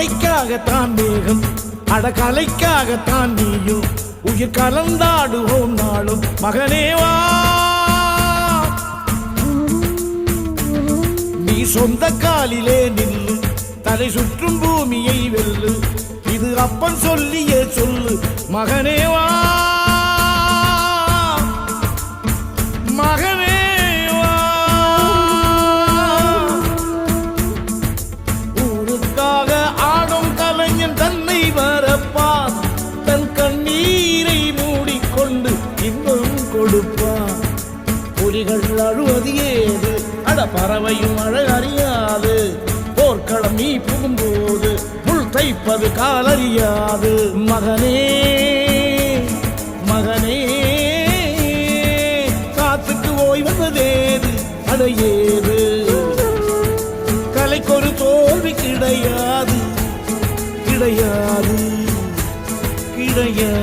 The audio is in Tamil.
மழைக்காகத்தான் மேகம், அடகலைக்காகத்தான் நீயும் உயிர் கலந்தாடுவோம் நாளும். மகனேவா நீ சொந்த காலிலே நில்லு, தலை சுற்றும் பூமியை வெல்லு, இது அப்பன் சொல்லியே சொல்லு. மகனேவா மகனேவா ஊருக்காக ஆடும் கலைஞன் தன்னை வரப்பான், தன் கண்ணீரை மூடிக்கொண்டு இன்பம் கொடுப்பான். புலிகள் அழுவது ஏது, அட பறவையும் அழகறியாது, போர்க்களம் நீ புகும்போது முள் தைப்பது காலறியாது. மகனே மகனே காத்துக்கு ஓய்வதேது, அடையேது கலைக்கொரு தோல்வி கிடையாது கிடையாது கிடையாது.